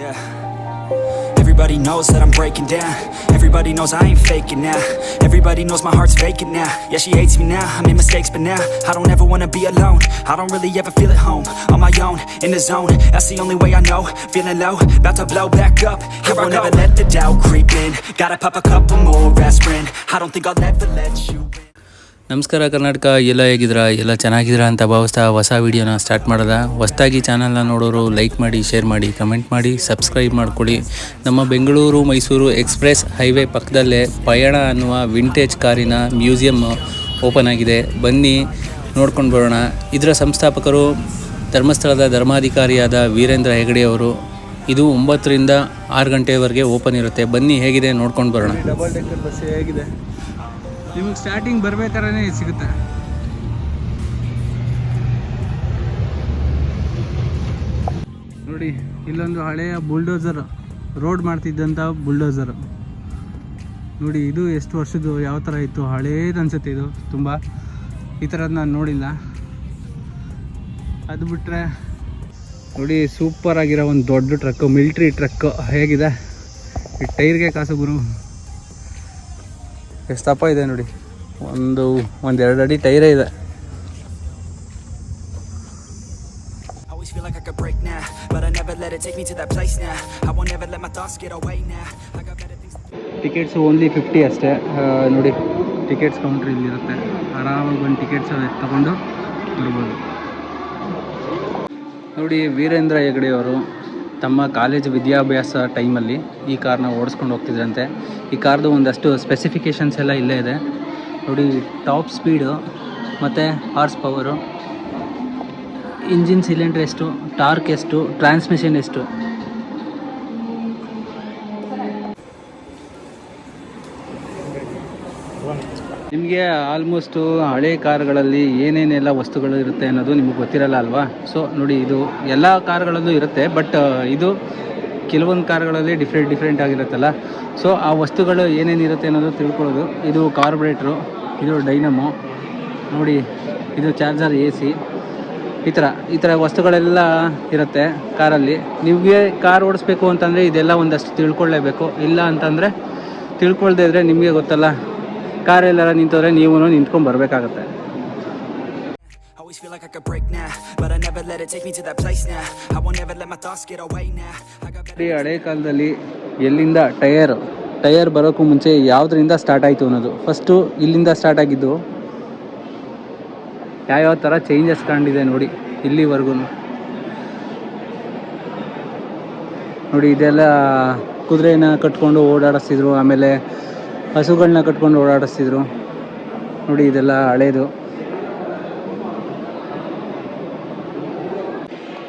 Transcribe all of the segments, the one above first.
Yeah. Everybody knows that I'm breaking down. Everybody knows I ain't faking now. Everybody knows my heart's vacant now. Yeah, she hates me now, I made mistakes but now I don't ever wanna be alone. I don't really ever feel at home. On my own, in the zone, that's the only way I know. Feeling low, about to blow back up. Here I won't ever let the doubt creep in. Gotta pop a couple more aspirin. I don't think I'll ever let you in. ನಮಸ್ಕಾರ ಕರ್ನಾಟಕ, ಎಲ್ಲ ಹೇಗಿದ್ದೀರಾ? ಎಲ್ಲ ಚೆನ್ನಾಗಿದ್ದೀರಾ ಅಂತ ಭಾವಿಸ್ತಾ ಹೊಸ ವೀಡಿಯೋನ start ಮಾಡೋದ. ಹೊಸದಾಗಿ ಚಾನಲ್ನ ನೋಡೋರು ಲೈಕ್ ಮಾಡಿ, ಶೇರ್ ಮಾಡಿ, ಕಮೆಂಟ್ ಮಾಡಿ, ಸಬ್ಸ್ಕ್ರೈಬ್ ಮಾಡ್ಕೊಳ್ಳಿ. ನಮ್ಮ ಬೆಂಗಳೂರು ಮೈಸೂರು ಎಕ್ಸ್ಪ್ರೆಸ್ ಹೈವೇ ಪಕ್ಕದಲ್ಲೇ ಪಯಣ ಅನ್ನುವ ವಿಂಟೇಜ್ ಕಾರಿನ ಮ್ಯೂಸಿಯಂ ಓಪನ್ ಆಗಿದೆ. ಬನ್ನಿ ನೋಡ್ಕೊಂಡು ಬರೋಣ. ಇದರ ಸಂಸ್ಥಾಪಕರು ಧರ್ಮಸ್ಥಳದ ಧರ್ಮಾಧಿಕಾರಿಯಾದ ವೀರೇಂದ್ರ ಹೆಗಡೆ ಅವರು. ಇದು 9 ರಿಂದ 6 ಗಂಟೆವರೆಗೆ ಓಪನ್ ಇರುತ್ತೆ. ಬನ್ನಿ ಹೇಗಿದೆ ನೋಡ್ಕೊಂಡು ಬರೋಣ. ಡಬಲ್ ಡೆಕ್ಕರ್ ಬಸ್ ಹೇಗಿದೆ ನಿಮಗೆ ಸ್ಟಾರ್ಟಿಂಗ್ ಬರ್ಬೇಕಾದ್ರೆ ಸಿಗುತ್ತೆ. ನೋಡಿ, ಇಲ್ಲೊಂದು ಹಳೆಯ ಬುಲ್ಡೋಸರ್, ರೋಡ್ ಮಾಡ್ತಿದ್ದಂಥ ಬುಲ್ಡೋಸರ್ ನೋಡಿ. ಇದು ಎಷ್ಟು ವರ್ಷದ್ದು, ಯಾವ ಥರ ಇತ್ತು, ಹಳೇದು ಅನ್ಸುತ್ತೆ ಇದು ತುಂಬ. ಈ ಥರದ್ದು ನಾನು ನೋಡಿಲ್ಲ. ಅದು ಬಿಟ್ಟರೆ ನೋಡಿ, ಸೂಪರ್ ಆಗಿರೋ ಒಂದು ದೊಡ್ಡ ಟ್ರಕ್ಕು, ಮಿಲ್ಟ್ರಿ ಟ್ರಕ್ಕು ಹೇಗಿದೆ. ಈ ಟೈರ್ಗೆ ಕಾಸು ಗುರು. ಎಷ್ಟು ದಪ್ಪ ಇದೆ ನೋಡಿ, ಒಂದೆರಡು ಅಡಿ ಟೈರೇ ಇದೆ. ಟಿಕೆಟ್ಸು ಓನ್ಲಿ 50 ಅಷ್ಟೇ ನೋಡಿ. ಟಿಕೆಟ್ಸ್ ಕೌಂಟ್ರ್ ಇಲ್ಲಿರುತ್ತೆ. ಆರಾಮಾಗಿ ಬಂದು ಟಿಕೆಟ್ಸ್ ತಗೊಂಡು ಬರ್ಬೋದು. ನೋಡಿ, ವೀರೇಂದ್ರ ಹೆಗಡೆ ಅವರು ತಮ್ಮ ಕಾಲೇಜ್ ವಿದ್ಯಾಭ್ಯಾಸ ಟೈಮಲ್ಲಿ ಈ ಕಾರ್ನ ಓಡಿಸ್ಕೊಂಡು ಹೋಗ್ತಿದ್ರಂತೆ. ಈ ಕಾರ್ದು ಒಂದಷ್ಟು ಸ್ಪೆಸಿಫಿಕೇಷನ್ಸ್ ಎಲ್ಲ ಇಲ್ಲೇ ಇದೆ ನೋಡಿ. ಟಾಪ್ ಸ್ಪೀಡು ಮತ್ತು ಹಾರ್ಸ್ ಪವರು, ಇಂಜಿನ್ ಸಿಲಿಂಡ್ರ್ ಎಷ್ಟು, ಟಾರ್ಕ್ ಎಷ್ಟು, ಟ್ರಾನ್ಸ್ಮಿಷನ್ ಎಷ್ಟು. ನಿಮಗೆ ಆಲ್ಮೋಸ್ಟು ಹಳೆ ಕಾರ್ಗಳಲ್ಲಿ ಏನೇನೆಲ್ಲ ವಸ್ತುಗಳು ಇರುತ್ತೆ ಅನ್ನೋದು ನಿಮಗೆ ಗೊತ್ತಿರಲ್ಲ ಅಲ್ವಾ. ಸೊ ನೋಡಿ, ಇದು ಎಲ್ಲ ಕಾರ್ಗಳಲ್ಲೂ ಇರುತ್ತೆ, ಬಟ್ ಇದು ಕೆಲವೊಂದು ಕಾರ್ಗಳಲ್ಲಿ ಡಿಫ್ರೆಂಟ್ ಆಗಿರುತ್ತಲ್ಲ. ಸೊ ಆ ವಸ್ತುಗಳು ಏನೇನಿರುತ್ತೆ ಅನ್ನೋದು ತಿಳ್ಕೊಳ್ಳೋದು. ಇದು ಕಾರ್ಬೊರೇಟ್ರು, ಇದು ಡೈನಮೋ ನೋಡಿ, ಇದು ಚಾರ್ಜರ್, AC, ಈ ಥರ ವಸ್ತುಗಳೆಲ್ಲ ಇರುತ್ತೆ ಕಾರಲ್ಲಿ. ನಿಮಗೆ ಕಾರ್ ಓಡಿಸ್ಬೇಕು ಅಂತಂದರೆ ಇದೆಲ್ಲ ಒಂದಷ್ಟು ತಿಳ್ಕೊಳ್ಳೇಬೇಕು. ಇಲ್ಲ ಅಂತಂದರೆ ತಿಳ್ಕೊಳ್ದೇ ಇದ್ದರೆ ನಿಮಗೆ ಗೊತ್ತಲ್ಲ, ಕಾರ್ ಎಲ್ಲಾರ ನಿಂತವ್ರೆ ನೀವು ನಿಂತ್ಕೊಂಡು ಬರಬೇಕಾಗತ್ತೆ. ಹಳೆ ಕಾಲದಲ್ಲಿ ಎಲ್ಲಿಂದ ಟಯರ್ ಬರೋಕ್ಕೂ ಮುಂಚೆ ಯಾವುದರಿಂದ ಸ್ಟಾರ್ಟ್ ಆಯಿತು ಅನ್ನೋದು. ಫಸ್ಟು ಇಲ್ಲಿಂದ ಸ್ಟಾರ್ಟ್ ಆಗಿದ್ದು. ಯಾವ್ಯಾವ ಥರ ಚೇಂಜಸ್ ಕಂಡಿದೆ ನೋಡಿ ಇಲ್ಲಿವರೆಗೂ ನೋಡಿ. ಇದೆಲ್ಲ ಕುದುರೆನ ಕಟ್ಕೊಂಡು ಓಡಾಡಿಸ್ತಿದ್ರು, ಆಮೇಲೆ ಹಸುಗಳನ್ನ ಕಟ್ಕೊಂಡು ಓಡಾಡಿಸ್ತಿದ್ರು ನೋಡಿ. ಇದೆಲ್ಲ ಹಳೇದು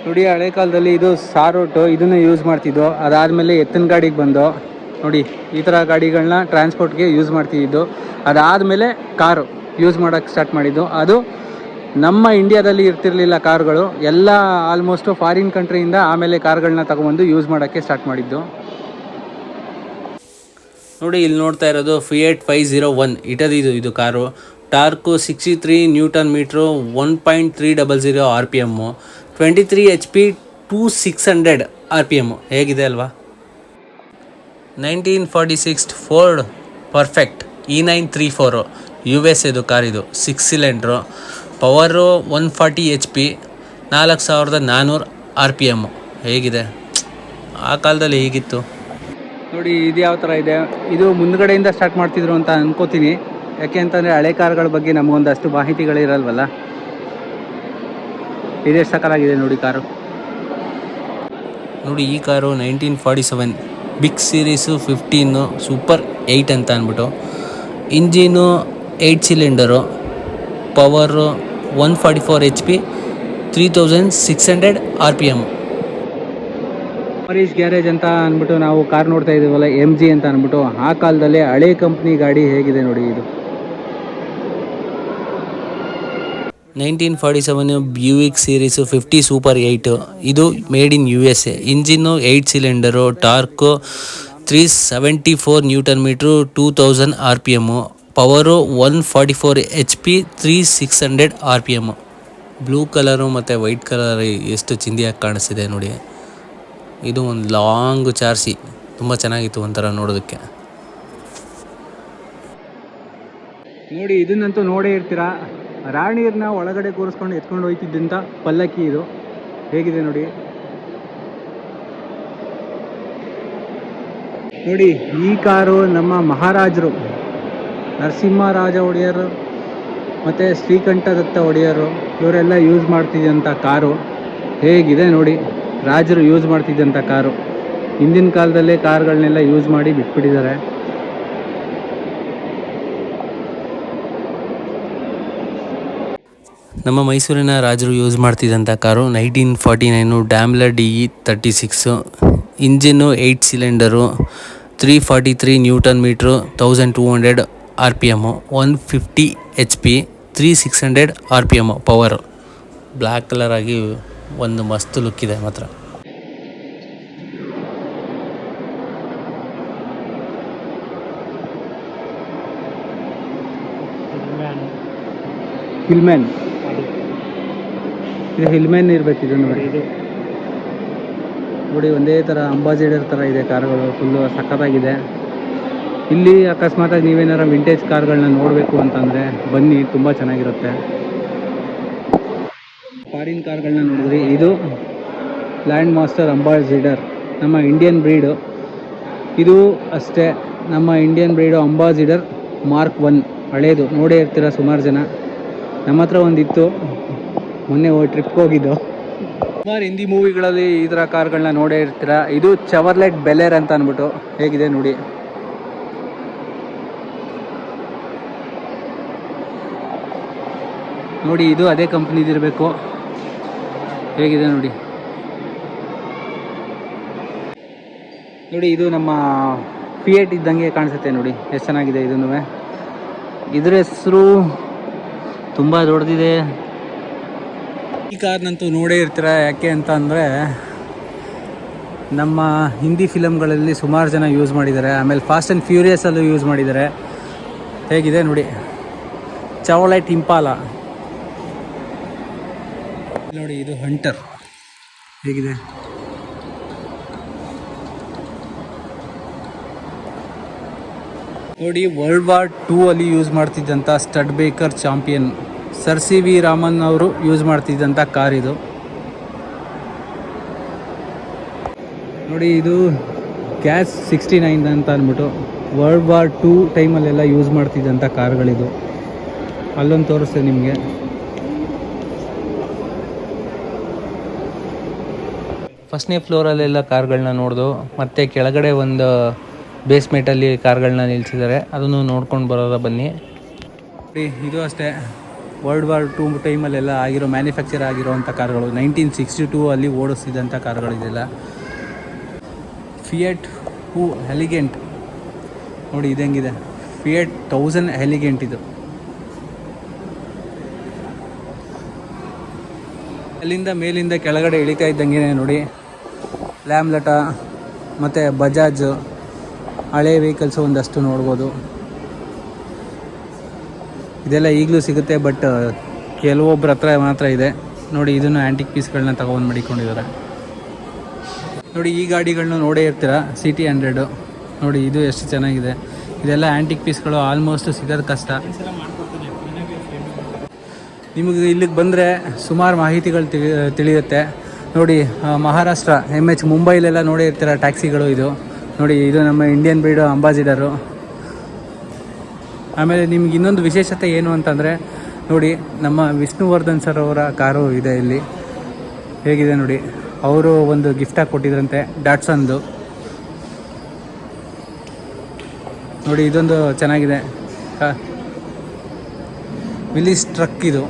ನೋಡಿ. ಹಳೆ ಕಾಲದಲ್ಲಿ ಇದು ಸಾರೋಟು, ಇದನ್ನು ಯೂಸ್ ಮಾಡ್ತಿದ್ದೋ. ಅದಾದಮೇಲೆ ಎತ್ತಿನ ಗಾಡಿಗೆ ಬಂದು ನೋಡಿ, ಈ ಥರ ಗಾಡಿಗಳನ್ನ ಟ್ರಾನ್ಸ್ಪೋರ್ಟ್ಗೆ ಯೂಸ್ ಮಾಡ್ತಿದ್ದು. ಅದಾದಮೇಲೆ ಕಾರು ಯೂಸ್ ಮಾಡೋಕ್ಕೆ ಸ್ಟಾರ್ಟ್ ಮಾಡಿದ್ದು. ಅದು ನಮ್ಮ ಇಂಡಿಯಾದಲ್ಲಿ ಇರ್ತಿರ್ಲಿಲ್ಲ ಕಾರುಗಳು ಎಲ್ಲ. ಆಲ್ಮೋಸ್ಟು ಫಾರಿನ್ ಕಂಟ್ರಿಯಿಂದ ಆಮೇಲೆ ಕಾರ್ಗಳನ್ನ ತಗೊಂಬಂದು ಯೂಸ್ ಮಾಡೋಕ್ಕೆ ಸ್ಟಾರ್ಟ್ ಮಾಡಿದ್ದು ನೋಡಿ. ಇಲ್ಲಿ ನೋಡ್ತಾ ಇರೋದು ಫಿಯೇಟ್ 501 ಇದು car. Torque 63 newton metre, 1.300 RPM, 23 HP, 2600 RPM. ಹೇಗಿದೆ ಅಲ್ವಾ? 1946 ಫೋರ್ಡ್ ಪರ್ಫೆಕ್ಟ್ E934 US ಇದು ಕಾರ್. ಇದು 6 ಸಿಲಿಂಡ್ರು, ಪವರು 140 HP, 4400 RPM. ಹೇಗಿದೆ? ಆ ಕಾಲದಲ್ಲಿ ಹೀಗಿತ್ತು ನೋಡಿ. ಇದು ಯಾವ ಥರ ಇದೆ, ಇದು ಮುಂದ್ಗಡೆಯಿಂದ ಸ್ಟಾರ್ಟ್ ಮಾಡ್ತಿದ್ರು ಅಂತ ಅನ್ಕೋತೀನಿ. ಯಾಕೆ ಅಂತಂದರೆ ಹಳೆ ಕಾರ್ಗಳ ಬಗ್ಗೆ ನಮಗೊಂದಷ್ಟು ಮಾಹಿತಿಗಳಿರಲ್ವಲ್ಲ. ಇದೆಷ್ಟು ಸಕಲಾಗಿದೆ ನೋಡಿ ಕಾರು. ನೋಡಿ, ಈ ಕಾರು 1947 ಬಿಗ್ ಸೀರೀಸು 15 ಸೂಪರ್ 8 ಅಂತ ಅಂದ್ಬಿಟ್ಟು. Engine 8 cylinder, power 144 HP, 3600 RPM. Marish garage ಅಂತ ಅಂದ್ಬಿಟ್ಟು ನಾವು ಕಾರ್ ನೋಡ್ತಾ ಇದ್ದೀವಲ್ಲ, MG ಅಂತ ಅಂದ್ಬಿಟ್ಟು. ಆ ಕಾಲದಲ್ಲಿ ಹಳೆ ಕಂಪ್ನಿ ಗಾಡಿ ಹೇಗಿದೆ ನೋಡಿ. ಇದು 1947 ಬ್ಯೂಯಿಕ್ ಸೀರೀಸು 50 ಸೂಪರ್ 8. ಇದು made in USA. Engine 8 cylinder, torque 374 newton metre, 2000 RPM, power 144 HP, 3600 RPM. Blue colour ಮತ್ತು ವೈಟ್ ಕಲರ್ ಎಷ್ಟು ಚಿಂದಿಯಾಗಿ ಕಾಣಿಸ್ತಿದೆ ನೋಡಿ. ಇದು ಒಂದು ಲಾಂಗ್ ಚಾರ್ಸಿ, ತುಂಬ ಚೆನ್ನಾಗಿತ್ತು ಒಂಥರ ನೋಡೋದಕ್ಕೆ. ನೋಡಿ ಇದನ್ನಂತೂ ನೋಡೇ ಇರ್ತೀರಾ, ರಾಣಿಯರ್ನ ಒಳಗಡೆ ಕೂರಿಸ್ಕೊಂಡು ಎತ್ಕೊಂಡು ಹೋಗ್ತಿದ್ದಂಥ ಪಲ್ಲಕ್ಕಿ ಇದು. ಹೇಗಿದೆ ನೋಡಿ. ನೋಡಿ ಈ ಕಾರು ನಮ್ಮ ಮಹಾರಾಜರು ನರಸಿಂಹರಾಜ ಒಡೆಯರು ಮತ್ತು ಶ್ರೀಕಂಠದತ್ತ ಒಡೆಯರು ಇವರೆಲ್ಲ ಯೂಸ್ ಮಾಡ್ತಿದ್ದಂಥ ಕಾರು. ಹೇಗಿದೆ ನೋಡಿ, ರಾಜರು ಯೂಸ್ ಮಾಡ್ತಿದ್ದಂಥ ಕಾರು. ಹಿಂದಿನ ಕಾಲದಲ್ಲೇ ಕಾರ್ಗಳನ್ನೆಲ್ಲ ಯೂಸ್ ಮಾಡಿ ಬಿಟ್ಬಿಟ್ಟಿದ್ದಾರೆ. ನಮ್ಮ ಮೈಸೂರಿನ ರಾಜರು ಯೂಸ್ ಮಾಡ್ತಿದ್ದಂಥ car 1949 Daimler DE36, engine 8 cylinder, 343 newton metre, 1200 RPM, 150 HP, 3600 RPM power. Black colour ಆಗಿ ಒಂದು ಮಸ್ತ್ ಲುಕ್ ಇದೆ ಮಾತ್ರ. ಹಿಲ್ಮ್ಯಾನ್, ಇದು ಹಿಲ್ಮ್ಯಾನ್ ಇರ್ಬೇಕು. ಇದು ನೋಡಿ ಒಂದೇ ಥರ ಅಂಬಾಸಿಡರ್ ಥರ ಇದೆ ಕಾರುಗಳು, ಫುಲ್ಲು ಸಖತ್ತಾಗಿದೆ. ಇಲ್ಲಿ ಅಕಸ್ಮಾತಾಗಿ ನೀವೇನಾರ ವಿಂಟೇಜ್ ಕಾರ್ಗಳನ್ನ ನೋಡಬೇಕು ಅಂತಂದರೆ ಬನ್ನಿ, ತುಂಬ ಚೆನ್ನಾಗಿರುತ್ತೆ. ಫಾರಿನ್ ಕಾರ್ಗಳನ್ನ ನೋಡಿದ್ರಿ, ಇದು ಲ್ಯಾಂಡ್ ಮಾಸ್ಟರ್ ಅಂಬಾಸಿಡರ್, ನಮ್ಮ ಇಂಡಿಯನ್ ಬ್ರೀಡು. ಇದು ಅಷ್ಟೇ, ನಮ್ಮ ಇಂಡಿಯನ್ ಬ್ರೀಡು ಅಂಬಾಸಿಡರ್ ಮಾರ್ಕ್ 1 ಹಳೇದು ನೋಡೇ ಇರ್ತೀರ ಸುಮಾರು ಜನ. ನಮ್ಮ ಹತ್ರ ಒಂದಿತ್ತು, ಮೊನ್ನೆ ಟ್ರಿಪ್ಗೆ ಹೋಗಿದ್ದು. ಸುಮಾರು ಹಿಂದಿ ಮೂವಿಗಳಲ್ಲಿ ಈ ಥರ ಕಾರ್ಗಳನ್ನ ನೋಡೇ ಇರ್ತೀರ. ಇದು ಚೆವರ್ಲೆಟ್ ಬೆಲೆರ್ ಅಂತ ಅಂದ್ಬಿಟ್ಟು. ಹೇಗಿದೆ ನೋಡಿ. ನೋಡಿ ಇದು ಅದೇ ಕಂಪ್ನಿದಿರಬೇಕು. ಹೇಗಿದೆ ನೋಡಿ. ನೋಡಿ ಇದು ನಮ್ಮ ಫಿಯೇಟ್ ಇದ್ದಂಗೆ ಕಾಣಿಸುತ್ತೆ ನೋಡಿ, ಎಷ್ಟು ಚೆನ್ನಾಗಿದೆ ಇದನ್ನು. ಇದ್ರ ಹೆಸರು ತುಂಬ ದೊಡ್ಡದಿದೆ. ಈ ಕಾರ್ನಂತೂ ನೋಡೇ ಇರ್ತೀರ. ಯಾಕೆ ಅಂತ ಅಂದರೆ ನಮ್ಮ ಹಿಂದಿ ಫಿಲಮ್ಗಳಲ್ಲಿ ಸುಮಾರು ಜನ ಯೂಸ್ ಮಾಡಿದ್ದಾರೆ. ಆಮೇಲೆ ಫಾಸ್ಟ್ ಆ್ಯಂಡ್ ಫ್ಯೂರಿಯಸಲ್ಲೂ ಯೂಸ್ ಮಾಡಿದ್ದಾರೆ. ಹೇಗಿದೆ ನೋಡಿ, ಚೆವರ್ಲೆಟ್ ಇಂಪಾಲ. ನೋಡಿ ಇದು ಹಂಟರ್, ಹೇಗಿದೆ. ನೋಡಿ ವರ್ಲ್ಡ್ ವಾರ್ 2 ಅಲ್ಲಿ ಯೂಸ್ ಮಾಡ್ತಿದ್ದಂಥ Studebaker Champion sir CV Raman ಅವರು ಯೂಸ್ ಮಾಡ್ತಿದ್ದಂಥ ಕಾರ್ ಇದು. ನೋಡಿ ಇದು ಗ್ಯಾಸ್ 69 ಅಂತ ಅಂದ್ಬಿಟ್ಟು ವರ್ಲ್ಡ್ ವಾರ್ 2 ಟೈಮಲ್ಲೆಲ್ಲ ಯೂಸ್ ಮಾಡ್ತಿದ್ದಂಥ ಕಾರ್ಗಳಿದು. ಅಲ್ಲೊಂದು ತೋರಿಸ್ತೇನೆ ನಿಮಗೆ. ಫಸ್ಟ್ನೇ ಫ್ಲೋರಲ್ಲೆಲ್ಲ ಕಾರ್ಗಳನ್ನ ನೋಡ್ದು, ಮತ್ತು ಕೆಳಗಡೆ ಒಂದು ಬೇಸ್ಮೆಂಟಲ್ಲಿ ಕಾರ್ಗಳನ್ನ ನಿಲ್ಲಿಸಿದ್ದಾರೆ, ಅದನ್ನು ನೋಡ್ಕೊಂಡು ಬರೋದ ಬನ್ನಿ. ಇದು ಅಷ್ಟೇ, ವರ್ಲ್ಡ್ ವಾರ್ 2 ಟೈಮಲ್ಲೆಲ್ಲ ಆಗಿರೋ ಮ್ಯಾನುಫ್ಯಾಕ್ಚರ್ ಆಗಿರೋವಂಥ ಕಾರ್ಗಳು. 1962 ಅಲ್ಲಿ ಓಡಿಸ್ತಿದ್ದಂಥ ಕಾರ್ಗಳಿದೆಲ್ಲ. ಫಿಯಟ್ ಎಲಿಗೆಂಟ್ ನೋಡಿ ಇದಂಗಿದೆ. ಫಿಯಟ್ 1000 ಎಲಿಗೆಂಟ್ ಇದು. ಅಲ್ಲಿಂದ ಮೇಲಿಂದ ಕೆಳಗಡೆ ಇಳಿತಾ ಇದ್ದಂಗೆ ನೋಡಿ ಲ್ಯಾಮ್ಲಟ ಮತ್ತು ಬಜಾಜ್ ಹಳೆ ವೆಹಿಕಲ್ಸು ಒಂದಷ್ಟು ನೋಡ್ಬೋದು. ಇದೆಲ್ಲ ಈಗಲೂ ಸಿಗುತ್ತೆ, ಬಟ್ ಕೆಲವೊಬ್ಬರ ಹತ್ರ ಮಾತ್ರ ಇದೆ. ನೋಡಿ ಇದನ್ನು ಆ್ಯಂಟಿಕ್ ಪೀಸ್ಗಳನ್ನ ತಗೊಂಡು ಮಡಿಕೊಂಡಿದ್ದಾರೆ. ನೋಡಿ ಈ ಗಾಡಿಗಳನ್ನ ನೋಡೇ ಇರ್ತೀರ, CT 100. ನೋಡಿ ಇದು ಎಷ್ಟು ಚೆನ್ನಾಗಿದೆ. ಇದೆಲ್ಲ ಆ್ಯಂಟಿಕ್ ಪೀಸ್ಗಳು, ಆಲ್ಮೋಸ್ಟ್ ಸಿಗೋದು ಕಷ್ಟ. ನಿಮಗೆ ಇಲ್ಲಿಗೆ ಬಂದರೆ ಸುಮಾರು ಮಾಹಿತಿಗಳು ತಿಳಿಯುತ್ತೆ. ನೋಡಿ ಮಹಾರಾಷ್ಟ್ರ MH ಮುಂಬೈಲೆಲ್ಲ ನೋಡೇ ಇರ್ತೀರ ಟ್ಯಾಕ್ಸಿಗಳು. ಇದು ನೋಡಿ, ಇದು ನಮ್ಮ ಇಂಡಿಯನ್ ಬ್ರೀಡು ಅಂಬಾಸಿಡರು. ಆಮೇಲೆ ನಿಮ್ಗೆ ಇನ್ನೊಂದು ವಿಶೇಷತೆ ಏನು ಅಂತಂದರೆ ನೋಡಿ, ನಮ್ಮ ವಿಷ್ಣುವರ್ಧನ್ ಸರ್ ಅವರ ಕಾರು ಇದೆ ಇಲ್ಲಿ. ಹೇಗಿದೆ ನೋಡಿ, ಅವರು ಒಂದು ಗಿಫ್ಟಾಗಿ ಕೊಟ್ಟಿದ್ರಂತೆ ಡಾಟ್ಸನ್ದು. ನೋಡಿ ಇದೊಂದು ಚೆನ್ನಾಗಿದೆ, ವಿಲಿಸ್ ಟ್ರಕ್ ಇದು.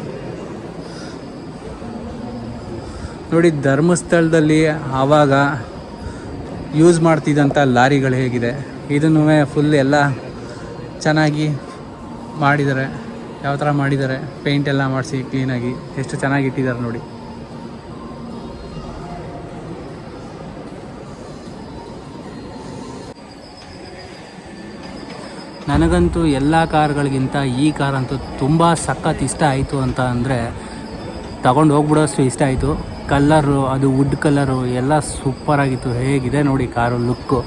ನೋಡಿ ಧರ್ಮಸ್ಥಳದಲ್ಲಿ ಆವಾಗ ಯೂಸ್ ಮಾಡ್ತಿದ್ದಂಥ ಲಾರಿಗಳು ಹೇಗಿದೆ. ಇದನ್ನು ಫುಲ್ ಎಲ್ಲ ಚೆನ್ನಾಗಿ ಮಾಡಿದ್ದಾರೆ. ಯಾವ ಥರ ಮಾಡಿದ್ದಾರೆ, ಪೇಂಟ್ ಎಲ್ಲ ಮಾಡಿಸಿ ಕ್ಲೀನಾಗಿ ಎಷ್ಟು ಚೆನ್ನಾಗಿ ಇಟ್ಟಿದ್ದಾರೆ ನೋಡಿ. ನನಗಂತೂ ಎಲ್ಲ ಕಾರ್ಗಳಿಗಿಂತ ಈ ಕಾರಂತೂ ತುಂಬ ಸಖತ್ ಇಷ್ಟ ಆಯಿತು ಅಂತ ಅಂದರೆ ತಗೊಂಡು ಹೋಗ್ಬಿಡೋಷ್ಟು ಇಷ್ಟ ಆಯಿತು. ಕಲ್ಲರು, ಅದು ವುಡ್ ಕಲರು ಎಲ್ಲ ಸೂಪರಾಗಿತ್ತು. ಹೇಗಿದೆ ನೋಡಿ ಕಾರು ಲುಕ್ಕು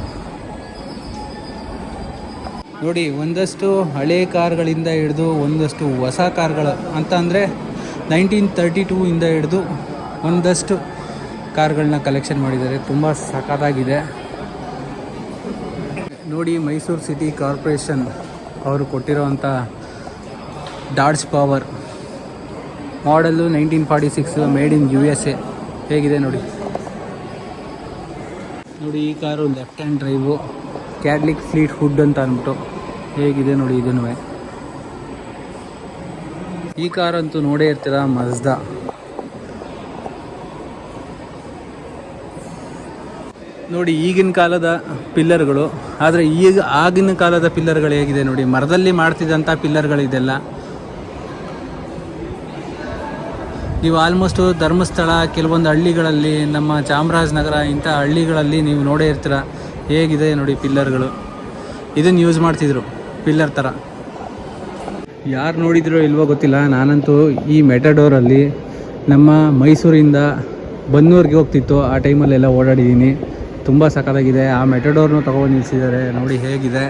ನೋಡಿ. ಒಂದಷ್ಟು ಹಳೆ ಕಾರ್ಗಳಿಂದ ಹಿಡಿದು ಒಂದಷ್ಟು ಹೊಸ ಕಾರ್ಗಳು ಅಂತ ಅಂದರೆ 1932 ಇಂದ ಹಿಡಿದು ಒಂದಷ್ಟು ಕಾರ್ಗಳನ್ನ ಕಲೆಕ್ಷನ್ ಮಾಡಿದ್ದಾರೆ. ತುಂಬ ಸಖತ್ತಾಗಿದೆ ನೋಡಿ. ಮೈಸೂರು ಸಿಟಿ ಕಾರ್ಪೊರೇಷನ್ ಅವರು ಕೊಟ್ಟಿರೋವಂಥ Dodge power model 1946, made in USA. ಹೇಗಿದೆ ನೋಡಿ. ನೋಡಿ ಈ car left hand drive, Cadillac Fleetwood ಅಂತ ಅಂದ್ಬಿಟ್ಟು. ಹೇಗಿದೆ ನೋಡಿ ಇದನ್ನು. ಈ ಕಾರಂತೂ ನೋಡೇ ಇರ್ತೀರ, ಮಜ್ದಾ. ನೋಡಿ ಈಗಿನ ಕಾಲದ ಪಿಲ್ಲರ್ಗಳು, ಆದರೆ ಆಗಿನ ಕಾಲದ ಪಿಲ್ಲರ್ಗಳು ಹೇಗಿದೆ ನೋಡಿ. ಮರದಲ್ಲಿ ಮಾಡ್ತಿದ್ದಂಥ ಪಿಲ್ಲರ್ಗಳಿದೆಲ್ಲ. ನೀವು ಆಲ್ಮೋಸ್ಟು ಧರ್ಮಸ್ಥಳ, ಕೆಲವೊಂದು ಹಳ್ಳಿಗಳಲ್ಲಿ, ನಮ್ಮ ಚಾಮರಾಜನಗರ ಇಂಥ ಹಳ್ಳಿಗಳಲ್ಲಿ ನೀವು ನೋಡೇ ಇರ್ತೀರ. ಹೇಗಿದೆ ನೋಡಿ ಪಿಲ್ಲರ್ಗಳು. ಇದನ್ನು ಯೂಸ್ ಮಾಡ್ತಿದ್ರು ಪಿಲ್ಲರ್ ಥರ. ಯಾರು ನೋಡಿದ್ರೋ ಇಲ್ವೋ ಗೊತ್ತಿಲ್ಲ, ನಾನಂತೂ ಈ ಮೆಟಡೋರಲ್ಲಿ ನಮ್ಮ ಮೈಸೂರಿಂದ ಬನ್ನೂರಿಗೆ ಹೋಗ್ತಿತ್ತು ಆ ಟೈಮಲ್ಲೆಲ್ಲ ಓಡಾಡಿದ್ದೀನಿ. ತುಂಬ ಸಖತ್ತಾಗಿದೆ. ಆ ಮೆಟಡೋರ್ನು ತೊಗೊಂಡು ನಿಲ್ಲಿಸಿದ್ದಾರೆ ನೋಡಿ. ಹೇಗಿದೆ,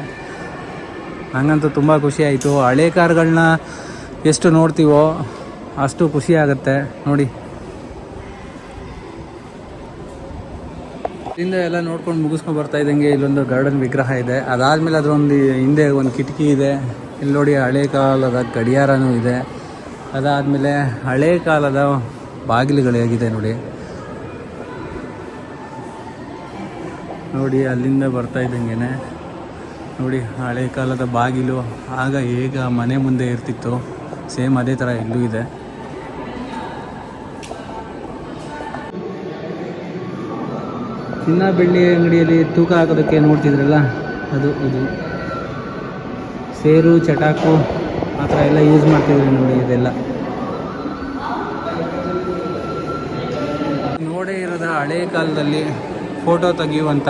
ನನಗಂತೂ ತುಂಬ ಖುಷಿ ಆಯಿತು. ಹಳೆ ಕಾರ್ಗಳನ್ನ ಎಷ್ಟು ನೋಡ್ತೀವೋ ಅಷ್ಟು ಖುಷಿ ಆಗುತ್ತೆ ನೋಡಿ. ಹಿಂದೆ ಎಲ್ಲ ನೋಡ್ಕೊಂಡು ಮುಗಿಸ್ಕೊಂಡು ಬರ್ತಾ ಇದ್ದಂಗೆ ಇಲ್ಲೊಂದು ಗಾರ್ಡನ್ ವಿಗ್ರಹ ಇದೆ. ಅದಾದಮೇಲೆ ಅದರೊಂದು ಹಿಂದೆ ಒಂದು ಕಿಟಕಿ ಇದೆ. ಇಲ್ಲಿ ನೋಡಿ ಹಳೆ ಕಾಲದ ಗಡಿಯಾರನೂ ಇದೆ. ಅದಾದಮೇಲೆ ಹಳೆ ಕಾಲದ ಬಾಗಿಲುಗಳು ಹೇಗಿದೆ ನೋಡಿ. ನೋಡಿ ಅಲ್ಲಿಂದ ಬರ್ತಾ ಇದ್ದಂಗೆ ನೋಡಿ ಹಳೆ ಕಾಲದ ಬಾಗಿಲು. ಆಗ ಹೇಗ ಮನೆ ಮುಂದೆ ಇರ್ತಿತ್ತು ಸೇಮ್ ಅದೇ ಥರ ಇಲ್ಲೂ ಇದೆ. ಚಿನ್ನ ಬೆಳ್ಳಿ ಅಂಗಡಿಯಲ್ಲಿ ತೂಕ ಹಾಕೋದಕ್ಕೆ ನೋಡ್ತಿದ್ರಲ್ಲ, ಅದು ಇದು ಸೇರು, ಚಟಾಕು ಆ ಥರ ಎಲ್ಲ ಯೂಸ್ ಮಾಡ್ತಿದ್ರಿ ನೋಡಿ. ಇದೆಲ್ಲ ನೋಡೇ ಇರೋದ ಹಳೆ ಕಾಲದಲ್ಲಿ ಫೋಟೋ ತೆಗೆಯುವಂಥ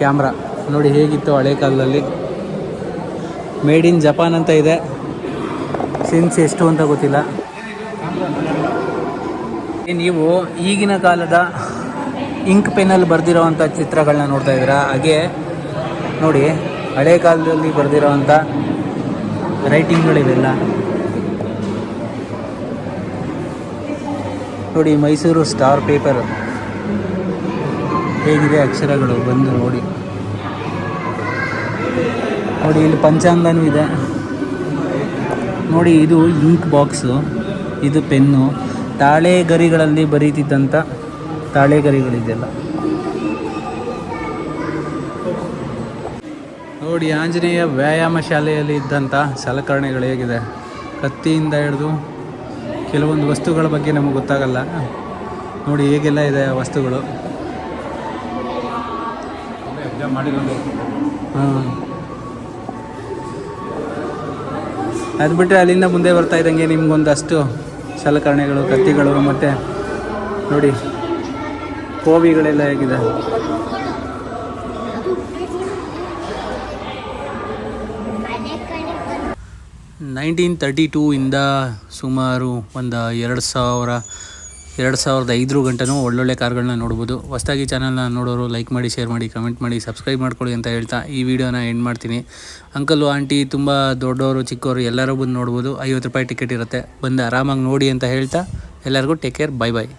ಕ್ಯಾಮ್ರಾ ನೋಡಿ. ಹೇಗಿತ್ತು ಹಳೆ ಕಾಲದಲ್ಲಿ. ಮೇಡ್ ಇನ್ ಜಪಾನ್ ಅಂತ ಇದೆ. ಸಿನ್ಸ್ ಎಷ್ಟು ಅಂತ ಗೊತ್ತಿಲ್ಲ. ನೀವು ಈಗಿನ ಕಾಲದ ಇಂಕ್ ಪೆನ್ನಲ್ಲಿ ಬರೆದಿರೋವಂಥ ಚಿತ್ರಗಳನ್ನ ನೋಡ್ತಾ ಇದ್ದೀರಾ. ಹಾಗೆ ನೋಡಿ ಹಳೆ ಕಾಲದಲ್ಲಿ ಬರೆದಿರೋವಂಥ ರೈಟಿಂಗ್ಗಳಿವೆಲ್ಲ ನೋಡಿ. ಮೈಸೂರು ಸ್ಟಾರ್ ಪೇಪರ್ ಹೇಗಿದೆ ಅಕ್ಷರಗಳು ಬಂದು ನೋಡಿ. ನೋಡಿ ಇಲ್ಲಿ ಪಂಚಾಂಗನೂ ಇದೆ ನೋಡಿ. ಇದು ಇಂಕ್ ಬಾಕ್ಸು, ಇದು ಪೆನ್ನು. ತಾಳೆ ಗರಿಗಳಲ್ಲಿ ಬರೀತಿದ್ದಂಥ ತಾಳೆಗರಿಗಳಿದೆಲ್ಲ ನೋಡಿ. ಆಂಜನೇಯ ವ್ಯಾಯಾಮ ಶಾಲೆಯಲ್ಲಿ ಇದ್ದಂಥ ಸಲಕರಣೆಗಳು ಹೇಗಿದೆ. ಕತ್ತಿಯಿಂದ ಹಿಡಿದು ಕೆಲವೊಂದು ವಸ್ತುಗಳ ಬಗ್ಗೆ ನಮಗೆ ಗೊತ್ತಾಗಲ್ಲ ನೋಡಿ. ಹೇಗೆಲ್ಲ ಇದೆ ಆ ವಸ್ತುಗಳು. ಹಾಂ, ಅದು ಬಿಟ್ಟರೆ ಅಲ್ಲಿಂದ ಮುಂದೆ ಬರ್ತಾ ಇದ್ದಂಗೆ ನಿಮ್ಗೊಂದಷ್ಟು ಸಲಕರಣೆಗಳು, ಕತ್ತಿಗಳು, ಮತ್ತು ನೋಡಿ ಕೋವಿಗಳೆಲ್ಲ ಹೇಗಿದೆ. ನೈನ್ಟೀನ್ 32 ಇಂದ ಸುಮಾರು ಒಂದು 2005 ಗಂಟನೂ ಒಳ್ಳೊಳ್ಳೆ ಕಾರ್ಗಳನ್ನ ನೋಡ್ಬೋದು. ಹೊಸದಾಗಿ ಚಾನಲ್ನ ನೋಡೋರು ಲೈಕ್ ಮಾಡಿ, ಶೇರ್ ಮಾಡಿ, ಕಮೆಂಟ್ ಮಾಡಿ, ಸಬ್ಸ್ಕ್ರೈಬ್ ಮಾಡ್ಕೊಳ್ಳಿ ಅಂತ ಹೇಳ್ತಾ ಈ ವಿಡಿಯೋನ ಎಂಡ್ ಮಾಡ್ತೀನಿ. ಅಂಕಲು, ಆಂಟಿ, ತುಂಬ ದೊಡ್ಡವರು, ಚಿಕ್ಕವರು ಎಲ್ಲರೂ ಬಂದು ನೋಡ್ಬೋದು. 50 ರೂಪಾಯಿ ಟಿಕೆಟ್ ಇರುತ್ತೆ. ಬಂದು ಆರಾಮಾಗಿ ನೋಡಿ ಅಂತ ಹೇಳ್ತಾ ಎಲ್ಲರಿಗೂ ಟೇಕ್ ಕೇರ್, ಬೈ ಬಾಯ್.